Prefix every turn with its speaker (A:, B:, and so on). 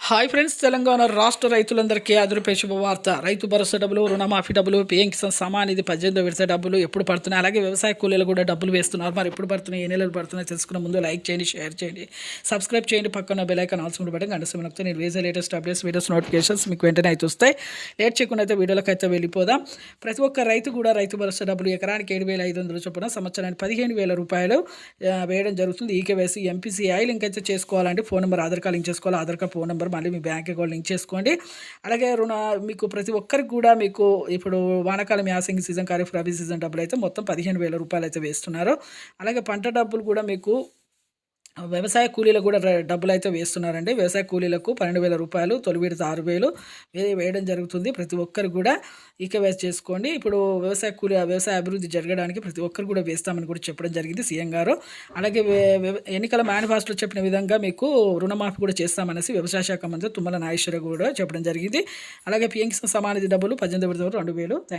A: Hi friends, Telangana రాష్ట్ర రైతులందరికీ అదురుపై శుభవార్త. రైతు భరోసా డబ్బులు, రుణమాఫీ డబ్బులు, పీఎం కిసాన్ సమాన్ నిధి 18వ విడత డబ్బులు ఎప్పుడు పడుతున్నాయి, అలాగే వ్యవసాయ కూలీలు కూడా డబ్బులు వేస్తున్నారు. మరి ఎప్పుడు పడుతున్నాయి, ఏ నెలలు పడుతున్నాయి తెలుసుకున్న ముందు లైక్ చేయండి, షేర్ చేయండి, సబ్స్క్రైబ్ చేయండి, పక్కన బెల్ ఐకాన్ ఆల్సో బటన్ గంట సమయంలో నేను వేసే లేటెస్ట్ అప్డేట్స్, వీడియోస్, నోటిఫికేషన్స్ మీకు వెంటనే అయితే వస్తాయి. లేట్ చేయకుండా అయితే వీడియోలకు అయితే వెళ్ళిపోదాం. ప్రతి ఒక్క రైతు కూడా రైతు భరోసా డబ్బులు ఎకరానికి 7,500 చొప్పున సంవత్సరానికి 15,000 రూపాయలు వేయడం జరుగుతుంది. ఈకేవైసీ ఎంపీసీఐ లింక్ అయితే చేసుకోవాలంటే phone number, Aadhaar card link చేసుకోవాలి. ఆధార్ కార్డ్, ఫోన్ నెంబర్, మళ్ళీ మీ బ్యాంక్ అకౌంట్ లింక్ చేసుకోండి. అలాగే మీకు ప్రతి ఒక్కరికి కూడా మీకు ఇప్పుడు వానాకాలం యాసంగి సీజన్, ఖరీఫ్ రబీ సీజన్ డబ్బులు అయితే మొత్తం 15,000 రూపాయలు అయితే వేస్తున్నారు. అలాగే పంట డబ్బులు కూడా మీకు వ్యవసాయ కూలీలకు కూడా డబ్బులు అయితే వేస్తున్నారండి. వ్యవసాయ కూలీలకు 12,000 రూపాయలు, తొలి విడత 6,000 వేయడం జరుగుతుంది. ప్రతి ఒక్కరు కూడా ఈకేవైసీ చేసుకోండి. ఇప్పుడు వ్యవసాయ అభివృద్ధి జరగడానికి ప్రతి ఒక్కరు కూడా వేస్తామని కూడా చెప్పడం జరిగింది సీఎం గారు. అలాగే ఎన్నికల మేనిఫెస్టోలో చెప్పిన విధంగా మీకు రుణమాఫీ కూడా చేస్తామనేసి వ్యవసాయ శాఖ మంత్రి తుమ్మల నాగేశ్వరరావు కూడా చెప్పడం జరిగింది. అలాగే పీఎం కిసాన్ సమాన్ నిధి డబ్బులు 18,000 2,000. థ్యాంక్స్.